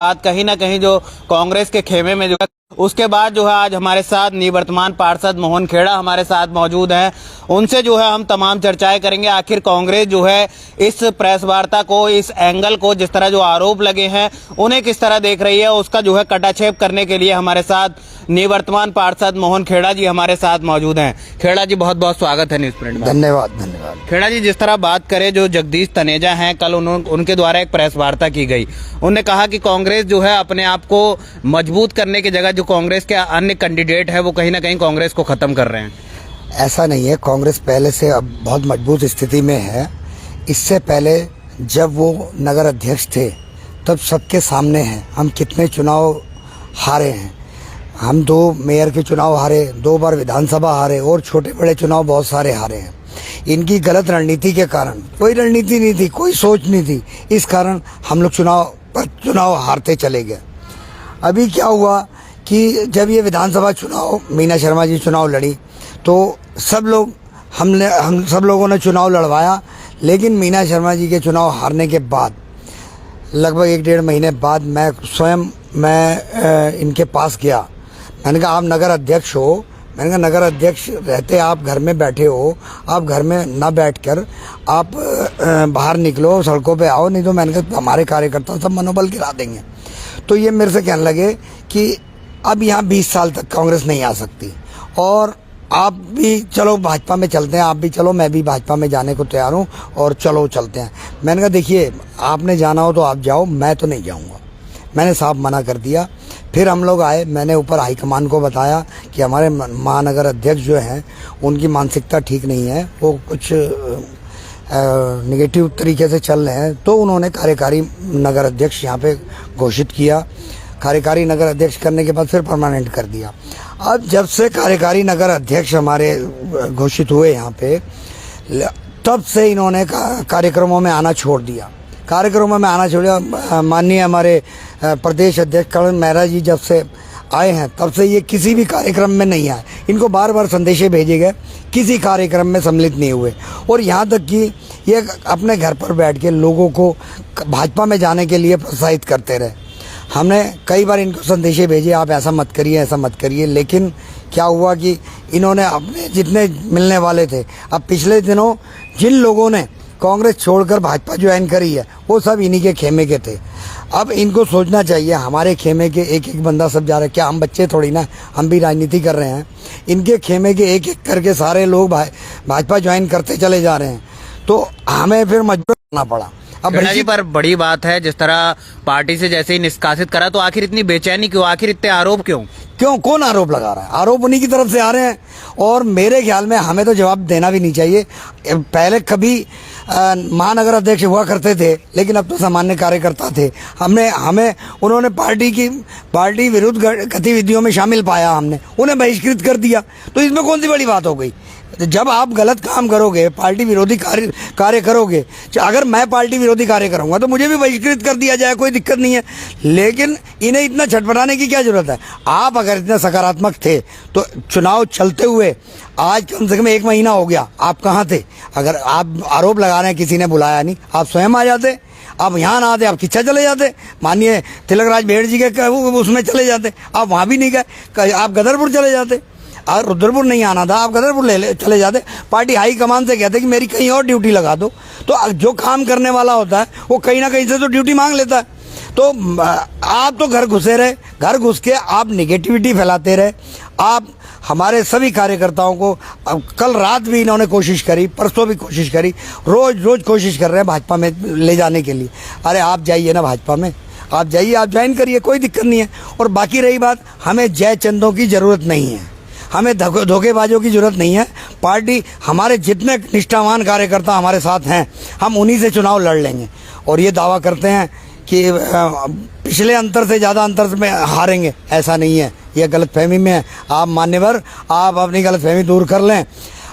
बात कहीं ना कहीं जो कांग्रेस के खेमे में जो है, उसके बाद जो है आज हमारे साथ निवर्तमान पार्षद मोहन खेड़ा हमारे साथ मौजूद हैं। उनसे जो है हम तमाम चर्चाएं करेंगे। आखिर कांग्रेस जो है इस प्रेस वार्ता को, इस एंगल को, जिस तरह जो आरोप लगे हैं उन्हें किस तरह देख रही है, उसका जो है कटाक्षेप करने के लिए हमारे साथ निवर्तमान पार्षद मोहन खेड़ा जी हमारे साथ मौजूद हैं। खेड़ा जी, बहुत बहुत स्वागत है न्यूज प्रिंट में। धन्यवाद धन्यवाद। खेड़ा जी, जिस तरह बात करें, जो जगदीश तनेजा हैं, कल उनके द्वारा एक प्रेस वार्ता की गई। उन्होंने कहा कि कांग्रेस जो है अपने आप को मजबूत करने की जगह जो कांग्रेस के अन्य कैंडिडेट है वो कहीं ना कहीं कांग्रेस को खत्म कर रहे हैं। ऐसा नहीं है, कांग्रेस पहले से अब बहुत मजबूत स्थिति में है। इससे पहले जब वो नगर अध्यक्ष थे तब सबके सामने हैं हम कितने चुनाव हारे हैं। हम 2 मेयर के चुनाव हारे, 2 बार विधानसभा हारे और छोटे बड़े चुनाव बहुत सारे हारे हैं। इनकी गलत रणनीति के कारण, कोई रणनीति नहीं थी, कोई सोच नहीं थी, इस कारण हम लोग चुनाव हारते चले गए। अभी क्या हुआ कि जब ये विधानसभा चुनाव, मीना शर्मा जी चुनाव लड़ी तो हम सब लोगों ने चुनाव लड़वाया, लेकिन मीना शर्मा जी के चुनाव हारने के बाद लगभग 1-1.5 महीने बाद मैं इनके पास गया। मैंने कहा आप नगर अध्यक्ष हो, मैंने कहा नगर अध्यक्ष रहते आप घर में बैठे हो, आप घर में ना बैठकर आप बाहर निकलो, सड़कों पे आओ, नहीं तो मैंने कहा हमारे कार्यकर्ता सब मनोबल गिरा देंगे। तो ये मेरे से कहने लगे कि अब यहाँ 20 साल तक कांग्रेस नहीं आ सकती और आप भी चलो भाजपा में चलते हैं, आप भी चलो, मैं भी भाजपा में जाने को तैयार हूँ और चलो चलते हैं। मैंने कहा देखिए, आपने जाना हो तो आप जाओ, मैं तो नहीं जाऊँगा। मैंने साफ मना कर दिया। फिर हम लोग आए, मैंने ऊपर हाईकमान को बताया कि हमारे महानगर अध्यक्ष जो हैं उनकी मानसिकता ठीक नहीं है, वो कुछ नेगेटिव तरीके से चल रहे हैं। तो उन्होंने कार्यकारी नगर अध्यक्ष यहाँ पे घोषित किया। कार्यकारी नगर अध्यक्ष करने के बाद फिर परमानेंट कर दिया। अब जब से कार्यकारी नगर अध्यक्ष हमारे घोषित हुए यहाँ पे, तब से इन्होंने कार्यक्रमों में आना छोड़ दिया। माननीय हमारे प्रदेश अध्यक्ष करण मेहरा जी जब से आए हैं तब से ये किसी भी कार्यक्रम में नहीं आए। इनको बार बार संदेशे भेजे गए, किसी कार्यक्रम में सम्मिलित नहीं हुए और यहाँ तक कि ये अपने घर पर बैठ के लोगों को भाजपा में जाने के लिए प्रोत्साहित करते रहे। हमने कई बार इनको संदेशे भेजे, आप ऐसा मत करिए, ऐसा मत करिए, लेकिन क्या हुआ कि इन्होंने अपने जितने मिलने वाले थे, अब पिछले दिनों जिन लोगों ने कांग्रेस छोड़कर भाजपा ज्वाइन करी है वो सब इन्हीं के खेमे के थे। अब इनको सोचना चाहिए, हमारे खेमे के एक एक बंदा सब जा रहा है, क्या हम बच्चे थोड़ी ना, हम भी राजनीति कर रहे हैं। इनके खेमे के एक एक करके सारे लोग भाजपा ज्वाइन करते चले जा रहे हैं, तो हमें फिर मजबूर करना पड़ा। अब जी पर बड़ी बात है, जिस तरह पार्टी से जैसे ही निष्कासित करा, तो आखिर इतनी बेचैनी क्यों, आखिर इतने आरोप क्यों? कौन आरोप लगा रहा है? आरोप उन्हीं की तरफ से आ रहे हैं और मेरे ख्याल में हमें तो जवाब देना भी नहीं चाहिए। पहले कभी महानगर अध्यक्ष हुआ करते थे, लेकिन अब तो सामान्य कार्यकर्ता थे। हमें उन्होंने पार्टी विरुद्ध गतिविधियों में शामिल पाया, हमने उन्हें बहिष्कृत कर दिया। तो इसमें कौन सी बड़ी बात हो गई? जब आप गलत काम करोगे, पार्टी विरोधी कार्य करोगे, अगर मैं पार्टी विरोधी कार्य करूंगा तो मुझे भी बहिष्कृत कर दिया जाए, कोई दिक्कत नहीं है। लेकिन इन्हें इतना छटपटाने की क्या जरूरत है? आप अगर इतने सकारात्मक थे तो चुनाव चलते हुए आज कम से कम 1 महीना हो गया, आप कहाँ थे? अगर आप आरोप लगा रहे हैं किसी ने बुलाया नहीं, आप स्वयं आ जाते। आप यहाँ ना आते, आप किच्छा चले जाते, माननीय तिलकराज भेड़ जी के उसमें चले जाते। आप वहाँ भी नहीं गए, आप गदरपुर चले जाते। और रुद्रपुर नहीं आना था, आप गदरपुर चले जाते। पार्टी हाई कमान से कहते कि मेरी कहीं और ड्यूटी लगा दो। तो जो काम करने वाला होता है वो कहीं ना कहीं से तो ड्यूटी मांग लेता है। तो आप तो घर घुसे रहे, घर घुस के आप निगेटिविटी फैलाते रहे। आप हमारे सभी कार्यकर्ताओं को, कल रात भी इन्होंने कोशिश करी, परसों भी कोशिश करी, रोज कोशिश कर रहे हैं भाजपा में ले जाने के लिए। अरे आप जाइए ना भाजपा में, आप जाइए, आप ज्वाइन करिए, कोई दिक्कत नहीं है। और बाकी रही बात, हमें जय चंदों की जरूरत नहीं है, हमें धोखेबाजों की जरूरत नहीं है। पार्टी, हमारे जितने निष्ठावान कार्यकर्ता हमारे साथ हैं, हम उन्हीं से चुनाव लड़ लेंगे। और ये दावा करते हैं कि पिछले अंतर से ज़्यादा अंतर में हारेंगे, ऐसा नहीं है, ये गलतफहमी में है। आप मान्यवर, आप अपनी गलतफहमी दूर कर लें।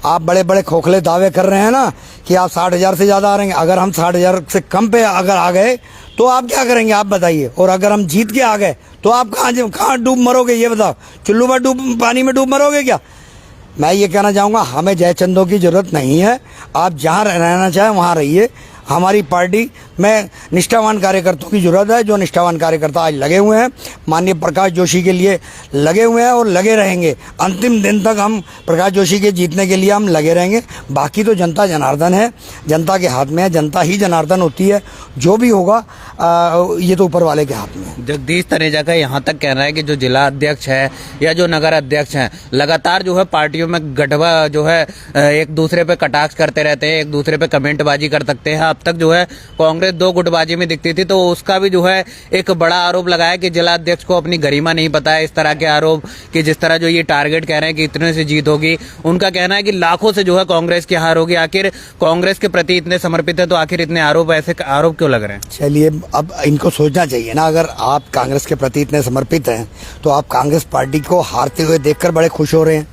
आप बड़े बड़े खोखले दावे कर रहे हैं ना कि आप 60,000 से ज़्यादा हारेंगे। अगर हम 60,000 से कम पे अगर आ गए तो आप क्या करेंगे, आप बताइए? और अगर हम जीत के आ गए तो आप कहाँ डूब मरोगे, ये बताओ? चुल्लू पर पानी में डूब मरोगे क्या? मैं ये कहना चाहूँगा, हमें जयचंदों की जरूरत नहीं है। आप जहाँ रहना चाहें वहाँ रहिए। हमारी पार्टी में निष्ठावान कार्यकर्ताओं की जरूरत है। जो निष्ठावान कार्यकर्ता आज लगे हुए हैं माननीय प्रकाश जोशी के लिए लगे हुए हैं और लगे रहेंगे। अंतिम दिन तक हम प्रकाश जोशी के जीतने के लिए हम लगे रहेंगे। बाकी तो जनता जनार्दन है, जनता के हाथ में है, जनता ही जनार्दन होती है। जो भी होगा ये तो ऊपर वाले के हाथ में है। जगदीश तनेजा का यहाँ तक कहना है कि जो जिला अध्यक्ष है या जो नगर अध्यक्ष हैं लगातार जो है पार्टियों में गठवा जो है एक दूसरे पे कटाक्ष करते रहते हैं, एक दूसरे पे कमेंटबाजी कर सकते हैं। अब तक जो है कांग्रेस दो गुटबाजी में दिखती थी, तो उसका भी जो है एक बड़ा आरोप लगाया कि जिला अध्यक्ष को अपनी गरिमा नहीं पता है। इस तरह के आरोप कि जिस तरह जो ये टारगेट कह रहे हैं कि इतने से जीत होगी, उनका कहना है कि लाखों से जो है कांग्रेस की हार होगी। आखिर कांग्रेस के प्रति इतने समर्पित है तो आखिर इतने ऐसे आरोप क्यों लग रहे हैं? चलिए, अब इनको सोचना चाहिए ना। अगर आप कांग्रेस के प्रति इतने समर्पित हैं तो आप कांग्रेस पार्टी को हारते हुए देखकर बड़े खुश हो रहे हैं,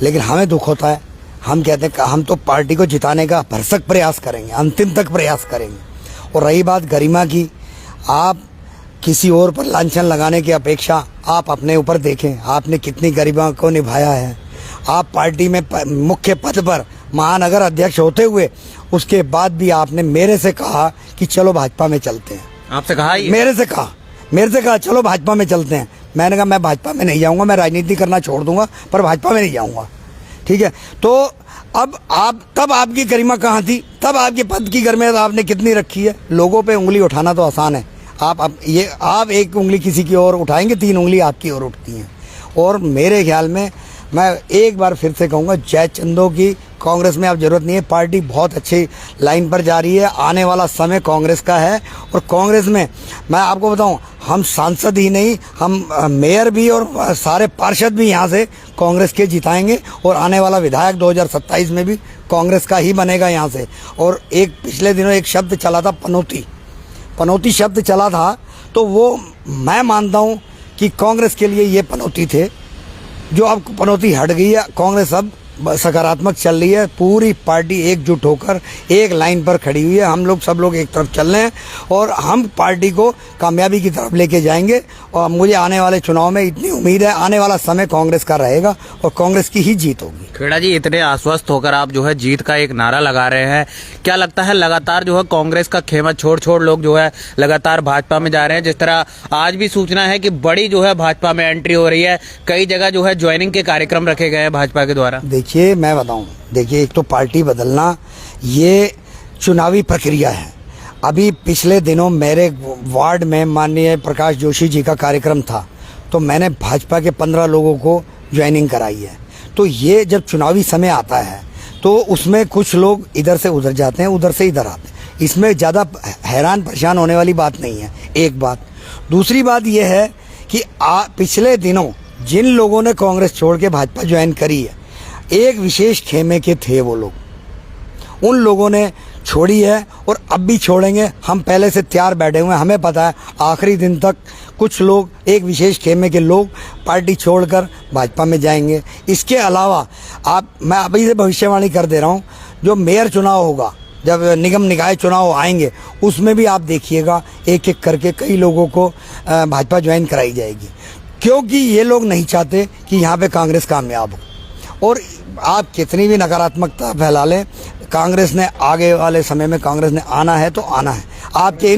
लेकिन हमें दुख होता है। हम कहते हैं कि हम तो पार्टी को जिताने का भरसक प्रयास करेंगे, अंतिम तक प्रयास करेंगे। और रही बात गरिमा की, आप किसी और पर लांछन लगाने की अपेक्षा आप अपने ऊपर देखें, आपने कितनी गरिमा को निभाया है। आप पार्टी में मुख्य पद पर महानगर अध्यक्ष होते हुए उसके बाद भी आपने मेरे से कहा कि चलो भाजपा में चलते हैं। आपसे कहा? मेरे से कहा चलो भाजपा में चलते हैं। मैंने कहा मैं भाजपा में नहीं जाऊंगा, मैं राजनीति करना छोड़ दूंगा, पर भाजपा में नहीं जाऊंगा। ठीक है, तो अब तब आपकी गरिमा कहाँ थी? तब आपके पद की गरिमा आपने कितनी रखी है? लोगों पे उंगली उठाना तो आसान है। आप एक उंगली किसी की ओर उठाएंगे, 3 उंगली आपकी ओर उठती हैं। और मेरे ख्याल में मैं एक बार फिर से कहूँगा, जय चंदो की कांग्रेस में अब जरूरत नहीं है। पार्टी बहुत अच्छी लाइन पर जा रही है। आने वाला समय कांग्रेस का है। और कांग्रेस में मैं आपको बताऊं, हम सांसद ही नहीं, हम मेयर भी और सारे पार्षद भी यहाँ से कांग्रेस के जिताएंगे। और आने वाला विधायक 2027 में भी कांग्रेस का ही बनेगा यहाँ से। और एक पिछले दिनों एक शब्द चला था, पनौती शब्द चला था, तो वो मैं मानता हूँ कि कांग्रेस के लिए ये पनौती थे, जो अब पनौती हट गई है। कांग्रेस अब सकारात्मक चल रही है। पूरी पार्टी एकजुट होकर एक लाइन पर खड़ी हुई है। हम लोग सब लोग एक तरफ चल रहे हैं और हम पार्टी को कामयाबी की तरफ लेके जाएंगे। और मुझे आने वाले चुनाव में इतनी उम्मीद है, आने वाला समय कांग्रेस का रहेगा और कांग्रेस की ही जीत होगी। खेड़ा जी, इतने आश्वस्त होकर आप जो है जीत का एक नारा लगा रहे हैं, क्या लगता है लगातार जो है कांग्रेस का खेमा छोड़ लोग जो है लगातार भाजपा में जा रहे हैं? जिस तरह आज भी सूचना है कि बड़ी जो है भाजपा में एंट्री हो रही है, कई जगह जो है ज्वाइनिंग के कार्यक्रम रखे गए हैं भाजपा के द्वारा। देखिए, मैं बताऊं, देखिए, एक तो पार्टी बदलना ये चुनावी प्रक्रिया है। अभी पिछले दिनों मेरे वार्ड में माननीय प्रकाश जोशी जी का कार्यक्रम था, तो मैंने भाजपा के 15 लोगों को ज्वाइनिंग कराई है। तो ये जब चुनावी समय आता है तो उसमें कुछ लोग इधर से उधर जाते हैं, उधर से इधर आते हैं। इसमें ज़्यादा हैरान परेशान होने वाली बात नहीं है, एक बात। दूसरी बात यह है कि पिछले दिनों जिन लोगों ने कांग्रेस छोड़ के भाजपा ज्वाइन करी है, एक विशेष खेमे के थे वो लोग, उन लोगों ने छोड़ी है और अब भी छोड़ेंगे। हम पहले से तैयार बैठे हुए हैं। हमें पता है आखिरी दिन तक कुछ लोग, एक विशेष खेमे के लोग पार्टी छोड़कर भाजपा में जाएंगे। इसके अलावा मैं अभी से भविष्यवाणी कर दे रहा हूँ, जो मेयर चुनाव होगा, जब निगम निकाय चुनाव आएंगे, उसमें भी आप देखिएगा एक एक करके कई लोगों को भाजपा ज्वाइन कराई जाएगी, क्योंकि ये लोग नहीं चाहते कि यहाँ पे कांग्रेस कामयाब हो। और आप कितनी भी नकारात्मकता फैला लें, कांग्रेस ने आगे वाले समय में कांग्रेस ने आना है तो आना है। आपके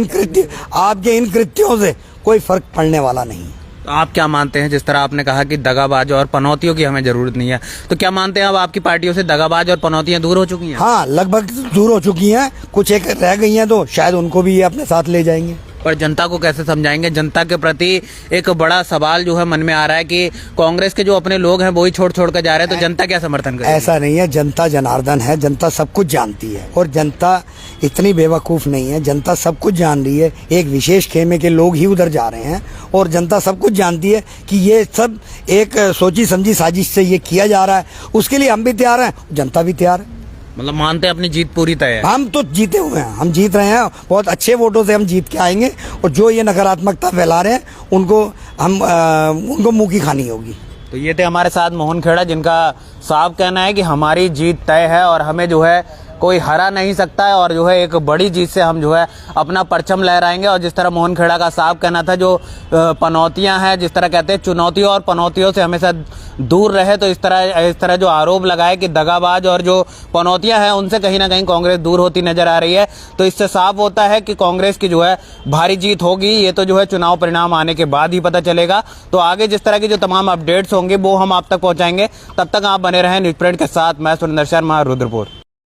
इन कृत्यों से कोई फर्क पड़ने वाला नहीं। तो आप क्या मानते हैं, जिस तरह आपने कहा कि दगाबाज और पनौतियों की हमें जरूरत नहीं है, तो क्या मानते हैं अब आपकी पार्टियों से दगाबाज और पनौतियां दूर हो चुकी हैं? हाँ, लगभग दूर हो चुकी हैं। कुछ एक रह गई हैं, तो शायद उनको भी ये अपने साथ ले जाएंगे। पर जनता को कैसे समझाएंगे? जनता के प्रति एक बड़ा सवाल जो है मन में आ रहा है कि कांग्रेस के जो अपने लोग हैं वो ही छोड़ कर जा रहे हैं, तो जनता क्या समर्थन करेगी? ऐसा नहीं है, जनता जनार्दन है, जनता सब कुछ जानती है। और जनता इतनी बेवकूफ़ नहीं है, जनता सब कुछ जान रही है। एक विशेष खेमे के लोग ही उधर जा रहे हैं और जनता सब कुछ जानती है कि ये सब एक सोची समझी साजिश से ये किया जा रहा है। उसके लिए हम भी तैयार हैं, जनता भी तैयार है। मतलब मानते हैं अपनी जीत पूरी तय है? हम तो जीते हुए हैं, हम जीत रहे हैं, बहुत अच्छे वोटों से हम जीत के आएंगे। और जो ये नकारात्मकता फैला रहे हैं उनको मुंह की खानी होगी। तो ये थे हमारे साथ मोहन खेड़ा, जिनका साफ कहना है कि हमारी जीत तय है और हमें जो है कोई हरा नहीं सकता है और जो है एक बड़ी जीत से हम जो है अपना परचम लहराएंगे। और जिस तरह मोहन खेड़ा का साफ कहना था, जो पनौतियां हैं, जिस तरह कहते हैं चुनौतियों और पनौतियों से हमेशा दूर रहे, तो इस तरह जो आरोप लगाए कि दगाबाज और जो पनौतियां हैं उनसे कहीं ना कहीं कांग्रेस दूर होती नजर आ रही है। तो इससे साफ होता है कि कांग्रेस की जो है भारी जीत होगी। ये तो जो है चुनाव परिणाम आने के बाद ही पता चलेगा। तो आगे जिस तरह की जो तमाम अपडेट्स होंगे वो हम आप तक पहुंचाएंगे। तब तक आप बने रहें न्यूज़ प्रिंट के साथ। मैं सुरेंद्र शर्मा, रुद्रपुर।